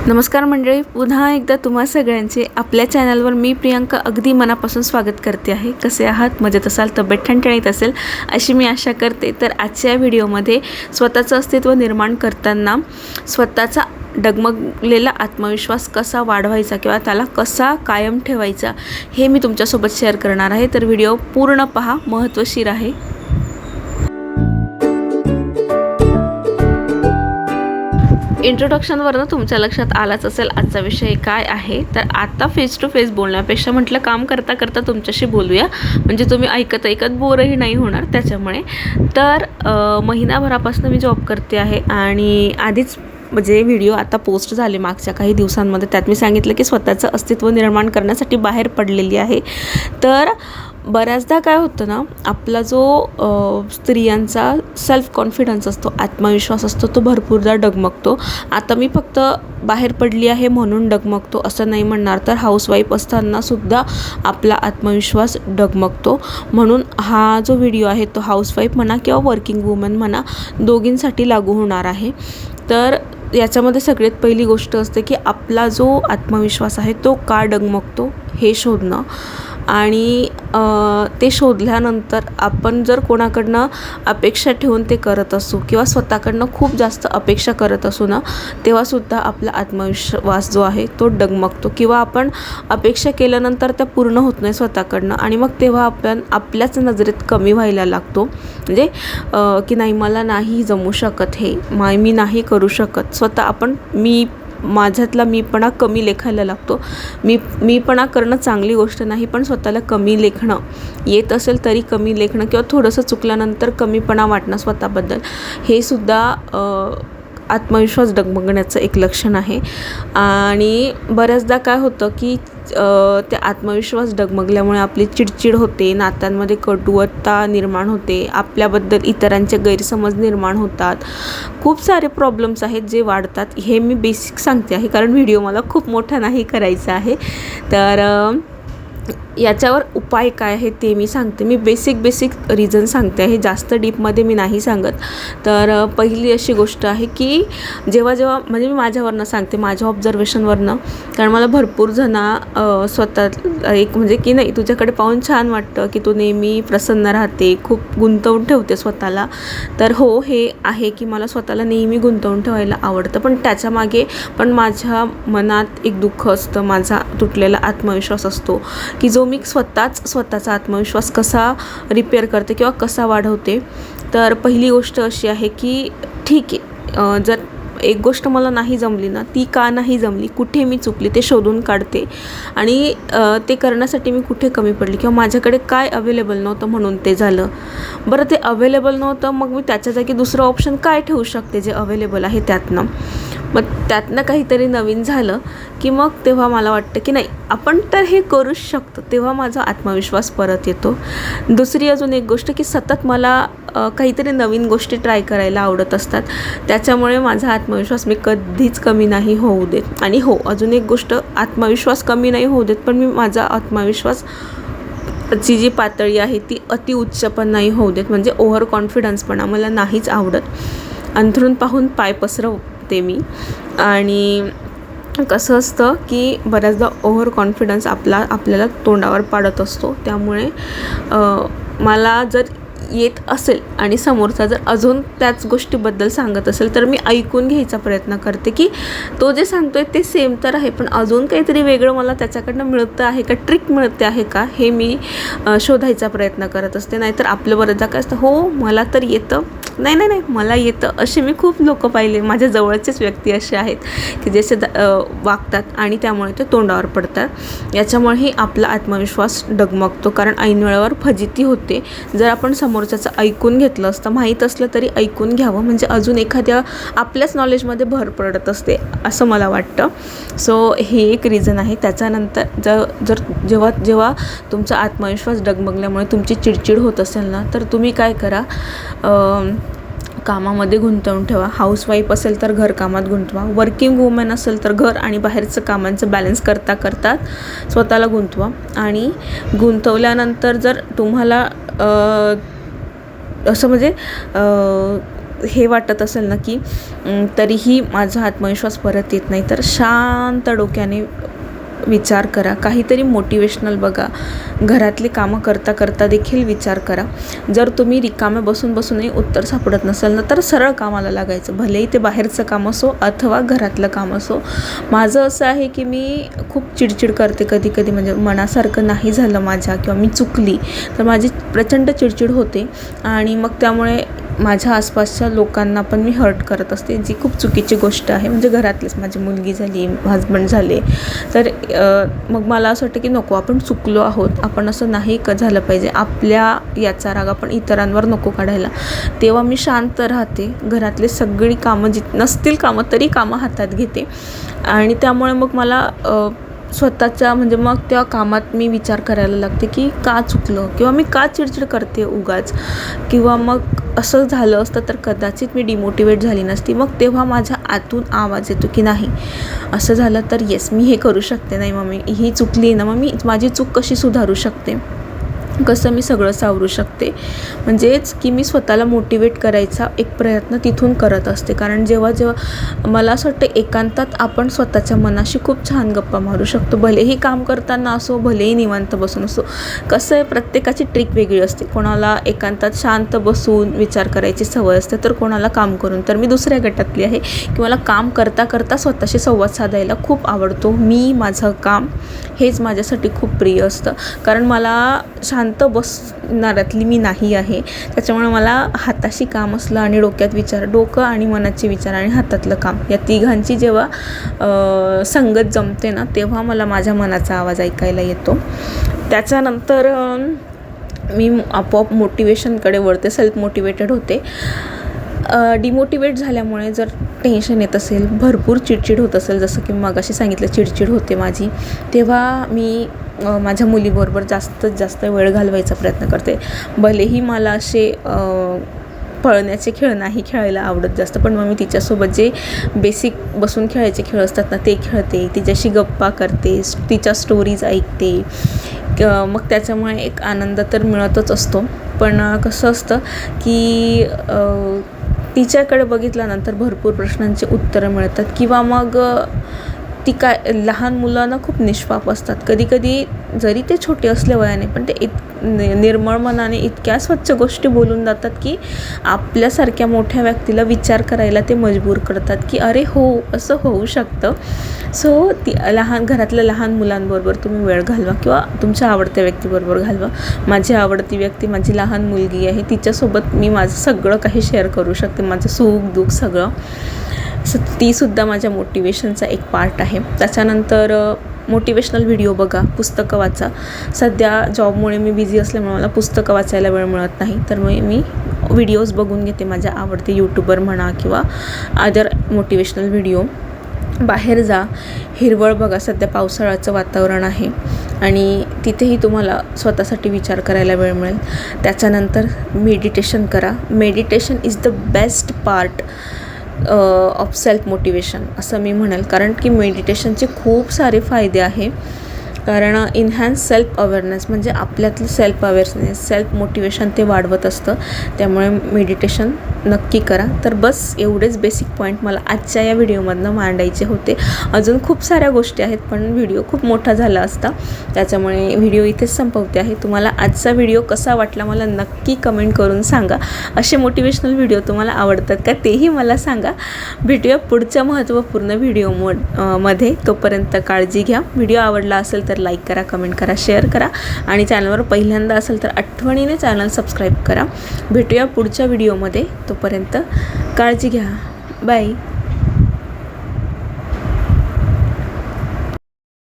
नमस्कार मंडळी, पुन्हा एकदा तुम्हा सगळ्यांचे आपल्या चॅनलवर मी प्रियांका अगदी मनापासून स्वागत करते आहे। कसे आहात? मजेत असाल, तब्येत ठणठणीत असेल अशी मी आशा करते। तर आजच्या व्हिडिओमध्ये स्वतःचं अस्तित्व निर्माण करताना स्वतःचा डगमगलेला आत्मविश्वास कसा वाढवायचा किंवा त्याला कसा कायम ठेवायचा हे मी तुमच्यासोबत शेअर करणार आहे। तर व्हिडिओ पूर्ण पहा, महत्त्वशीर आहे। इंट्रोडक्शनवरनं तुमच्या लक्षात आलाच असेल आजचा विषय काय आहे। तर आता फेस टू फेस बोलण्यापेक्षा म्हटलं काम करता करता तुमच्याशी बोलूया, म्हणजे तुम्ही ऐकत ऐकत बोरही नाही होणार त्याच्यामुळे। तर महिनाभरापासून मी जॉब करते आहे आणि आधीच म्हणजे व्हिडिओ आता पोस्ट झाले मागच्या काही दिवसांमध्ये, त्यात मी सांगितलं की स्वतःचं अस्तित्व निर्माण करण्यासाठी बाहेर पडलेली आहे। तर बऱ्याचदा काय होतं ना, आपला जो स्त्रियांचा सेल्फ कॉन्फिडन्स असतो, आत्मविश्वास असतो, तो भरपूरदा डगमगतो। आता मी फक्त बाहेर पडली आहे म्हणून डगमगतो असं नाही म्हणणार, तर हाऊसवाईफ असतानासुद्धा आपला आत्मविश्वास डगमगतो। म्हणून हा जो व्हिडिओ आहे तो हाऊसवाईफ म्हणा किंवा वर्किंग वुमन म्हणा, दोघींसाठी लागू होणार आहे। तर याच्यामध्ये सगळ्यात पहिली गोष्ट असते की आपला जो आत्मविश्वास आहे तो का डगमगतो हे शोधणं। आणि ते शोधल्यानंतर आपण जर कोणाकडनं अपेक्षा ठेवून ते करत असू किंवा स्वतःकडनं खूप जास्त अपेक्षा करत असू ना, तेव्हासुद्धा आपला आत्मविश्वास जो आहे तो डगमगतो किंवा आपण अपेक्षा केल्यानंतर त्या पूर्ण होत नाही स्वतःकडनं, आणि मग तेव्हा आपण आपल्याच नजरेत कमी व्हायला लागतो। म्हणजे की नाही, मला नाही जमू शकत, हे मी नाही करू शकत। स्वतः आपण माझ्यातला मीपणा कमी लेखायला लागतो। मीपणा करणं चांगली गोष्ट नाही, पण स्वतःला कमी लेखणं, येत असेल तरी कमी लेखणं किंवा थोडंसं चुकल्यानंतर कमीपणा वाटणं स्वतःबद्दल, हे सुद्धा आत्मविश्वास डगमगण्याचं एक लक्षण आहे। आणि बऱ्याचदा काय होतं की ते आत्मविश्वास डगमगल्यामुळे आपली चिडचिड होते, नात्यांमध्ये कटुता निर्माण होते, आपल्याबद्दल इतरांचे गैरसमज निर्माण होतात, खूप सारे प्रॉब्लेम्स आहेत जे वाढतात। हे मी बेसिक सांगते आहे कारण व्हिडिओ मला खूप मोठा नाही करायचा आहे। तर याच्यावर उपाय काय आहे ते मी सांगते। मी बेसिक रिझन सांगते आहे, जास्त डीपमध्ये मी नाही सांगत। तर पहिली अशी गोष्ट आहे की जेव्हा म्हणजे मी माझ्यावरनं सांगते, माझ्या ऑब्झर्वेशनवरनं, कारण मला भरपूर जणं स्वतः एक म्हणजे की नाही, तुझ्याकडे पाहून छान वाटतं की तू नेहमी प्रसन्न राहते, खूप गुंतवून ठेवते स्वतःला। तर हो, हे आहे की मला स्वतःला नेहमी गुंतवून ठेवायला आवडतं, पण त्याच्यामागे पण माझ्या मनात एक दुःख असतं, माझा तुटलेला आत्मविश्वास असतो की जो मी स्वतःचा आत्मविश्वास कसा रिपेअर करते किंवा कसा वाढवते। तर पहिली गोष्ट अशी आहे की ठीक आहे, जर एक गोष्ट मला नाही जमली ना, ती का नाही जमली, कुठे मी चुकली ते शोधून काढते, आणि ते करण्यासाठी मी कुठे कमी पडली किंवा माझ्याकडे काय अवेलेबल नव्हतं म्हणून ते झालं। बरं, ते अवेलेबल नव्हतं, मग मी त्याच्या जागी दुसरं ऑप्शन काय ठेवू शकते जे अवेलेबल आहे त्यातनं। मग त्यातनं काहीतरी नवीन झालं की मग तेव्हा मला वाटतं की नाही, आपण तर हे करूच शकतो, तेव्हा माझा आत्मविश्वास परत येतो। दुसरी अजून एक गोष्ट की सतत मला काहीतरी नवीन गोष्टी ट्राय करायला आवडत असतात, त्याच्यामुळे माझा आत्मविश्वास मी कधीच कमी नाही होऊ देत। आणि हो, अजून एक गोष्ट, आत्मविश्वास कमी नाही होऊ देत, पण मी माझा आत्मविश्वास ची जी पातळी आहे ती अति उच्च पण नाही होऊ देत, म्हणजे ओव्हर कॉन्फिडन्सपणा मला नाहीच आवडत। अंथरूण पाहून पाय पसरवते मी। आणि कसं असतं की बऱ्याचदा ओव्हर कॉन्फिडन्स आपल्याला तोंडावर पाडत असतो, त्यामुळे मला जर येत असेल आणि समोरचा जर अजून त्याच गोष्टीबद्दल सांगत असेल तर मी ऐकून घ्यायचा प्रयत्न करते की तो जे सांगतोय ते सेम तर आहे, पण अजून काहीतरी वेगळं मला त्याच्याकडनं मिळतं आहे का, ट्रिक मिळते आहे का, हे मी शोधायचा प्रयत्न करत असते। नाहीतर आपलं बऱ्याचदा काय असतं, हो मला तर येतं, नाही मला येतं, असे मी खूप लोक पाहिले, माझ्या जवळचेच व्यक्ती असे आहेत की जसे वागतात आणि त्यामुळे ते तोंडावर पडतात। याच्यामुळेही आपला आत्मविश्वास डगमगतो, कारण ऐन वेळेवर फजिती होते। जर आपण समोरच्याचं ऐकून घेतलं असतं, माहीत असलं तरी ऐकून घ्यावं, म्हणजे अजून एखाद्या आपल्याच नॉलेजमध्ये भर पडत असते असं मला वाटतं। सो हे एक रिझन आहे। त्याच्यानंतर जेव्हा तुमचा आत्मविश्वास डगमगल्यामुळे तुमची चिडचिड होत असेल ना, तर तुम्ही काय करा, कामामध्ये गुंतवून ठेवा। हाऊसवाईफ असेल तर घरकामात गुंतवा, वर्किंग वुमन असेल तर घर आणि बाहेरचं कामांचं बॅलन्स करता स्वतःला गुंतवा। आणि गुंतवल्यानंतर जर तुम्हाला असं म्हणजे हे वाटत असेल ना की तरीही माझा आत्मविश्वास परत येत नाही, तर शांत डोक्याने विचार करा, काहीतरी मोटिवेशनल बघा, घरातली कामं करता करता देखील विचार करा. जर तुम्ही रिकामे बसूनही उत्तर सापडत नसेल ना, तर सरळ कामाला लागायचं, भलेही ते बाहेरचं काम असो अथवा घरातलं काम असो. माझं असं आहे की मी खूप चिडचिड करते कधी कधी, म्हणजे मनासारखं नाही झालं माझ्या किंवा मी चुकली तर माझी प्रचंड चिडचिड होते आणि मग त्यामुळे माझ्या आसपासच्या लोकांना पण मी हर्ट करत असते, जी खूप चुकीची गोष्ट आहे. म्हणजे घरातलीच, माझी मुलगी झाली, हजबंड झाले, तर मग मला असं वाटतं की नको, आपण चुकलो आहोत, आपण असं नाही झालं पाहिजे, आपल्या याचा राग आपण इतरांवर नको काढायला. तेव्हा मी शांत राहते, घरातले सगळी कामं नसतील कामं तरी कामं हातात घेते आणि त्यामुळे मग मला स्वतःच्या म्हणजे मग त्या कामात मी विचार करायला लागते की का चुकलं किंवा मी का चिडचिड करते उगाच, किंवा मग असं झालं असतं तर कदाचित मी डिमोटिवेट झाली नसती. मग तेव्हा माझ्या आतून आवाज येतो की नाही, असं झालं तर येस मी हे करू शकते, नाही मग मी ही चुकली ना, मग मी माझी चूक कशी सुधारू शकते, कसं मी सगळं सावरू शकते. म्हणजेच की मी स्वतःला मोटिवेट करायचा एक प्रयत्न तिथून करत असते. कारण जेव्हा मला असं वाटतं एकांतात आपण स्वतःच्या मनाशी खूप छान गप्पा मारू शकतो, भलेही काम करताना असो, भलेही निवांत बसून असो. कसं आहे, प्रत्येकाची ट्रिक वेगळी असते. कोणाला एकांतात शांत बसून विचार करायची सवय असते, तर कोणाला काम करून. तर मी दुसऱ्या गटातली आहे की मला काम करता करता स्वतःशी संवाद साधायला खूप आवडतो. मी माझं काम हेच माझ्यासाठी खूप प्रिय असतं, कारण मला शांत बसणाऱ्यातली मी नाही आहे. त्याच्यामुळे मला हाताशी काम असलं आणि डोक्यात विचार, डोकं आणि मनाचे विचार आणि हातातलं काम, या तिघांची जेव्हा संगत जमते ना, तेव्हा मला माझ्या मनाचा आवाज ऐकायला येतो. त्याच्यानंतर मी आपोआप मोटिवेशनकडे वळते, सेल्फ मोटिवेटेड होते. डिमोटिवेट झाल्यामुळे जर टेन्शन येत असेल, भरपूर चिडचिड होत असेल, जसं की मगाशी सांगितलं चिडचिड होते माझी, तेव्हा मी माझ्या मुलीबरोबर जास्तीत जास्त वेळ घालवायचा प्रयत्न करते. भलेही मला असे पळण्याचे खेळ नाही खेळायला आवडत जास्त, पण मग मी तिच्यासोबत जे बेसिक बसून खेळायचे खेळ असतात ना, ते खेळते, तिच्याशी गप्पा करते, तिच्या स्टोरीज ऐकते. मग त्याच्यामुळे एक आनंद तर मिळतच असतो. पण कसं असतं की तिच्याकडे बघितल्यानंतर भरपूर प्रश्नांची उत्तरं मिळतात, किंवा मग ती लहान मुलांना खूप निष्पाप असतात. कधी जरी ते छोटे असले वयाने, पण ते निर्मळ मनाने इतक्या स्वच्छ गोष्टी बोलून जातात की आपल्यासारख्या मोठ्या व्यक्तीला विचार करायला ते मजबूर करतात की अरे हो, असं होऊ शकतं. सो घरातल्या लहान मुलांबरोबर तुम्ही वेळ घालवा किंवा तुमच्या आवडत्या व्यक्तीबरोबर घालवा. माझी आवडती व्यक्ती माझी लहान मुलगी आहे, तिच्यासोबत मी माझं सगळं काही शेअर करू शकते, माझं सुख दुःख सगळं. तीसुद्धा माझ्या मोटिवेशनचा एक पार्ट आहे. त्याच्यानंतर मोटिवेशनल व्हिडिओ बघा, पुस्तकं वाचा. सध्या जॉबमुळे मी बिझी असल्यामुळे मला पुस्तकं वाचायला वेळ मिळत नाही, तर मी व्हिडिओज बघून घेते, माझ्या आवडते यूट्यूबर म्हणा किंवा अदर मोटिवेशनल व्हिडिओ. बाहेर जा, हिरवळ बघा. सध्या पावसाळ्याचं वातावरण आहे आणि तिथेही तुम्हाला स्वतःसाठी विचार करायला वेळ मिळेल. त्याच्यानंतर मेडिटेशन करा. Meditation is the best part of self motivation असं मी म्हणेल, कारण की मेडिटेशनचे खूप सारे फायदे आहे. कारण इन्हॅन्स सेल्फ अवेअरनेस, म्हणजे आपल्यातलं सेल्फ अवेअरनेस, सेल्फ मोटिवेशन ते वाढवत असतं. त्यामुळे मेडिटेशन नक्की करा. तर बस एवढेच बेसिक पॉईंट मला आजच्या या व्हिडिओमधनं मांडायचे होते. अजून खूप साऱ्या गोष्टी आहेत, पण व्हिडिओ खूप मोठा झाला असता, त्याच्यामुळे व्हिडिओ इथेच संपवते आहे. तुम्हाला आजचा व्हिडिओ कसा वाटला मला नक्की कमेंट करून सांगा. असे मोटिवेशनल व्हिडिओ तुम्हाला आवडतात का तेही मला सांगा. भेटूया पुढच्या महत्त्वपूर्ण व्हिडिओ मध्ये. तोपर्यंत काळजी घ्या. व्हिडिओ आवडला असेल तर लाईक करा, कमेंट करा, शेअर करा आणि चॅनलवर पहिल्यांदा असेल तर आठवणीने चॅनल सबस्क्राईब करा. भेटूया पुढच्या व्हिडिओमध्ये. तोपर्यंत काळजी घ्या. बाय.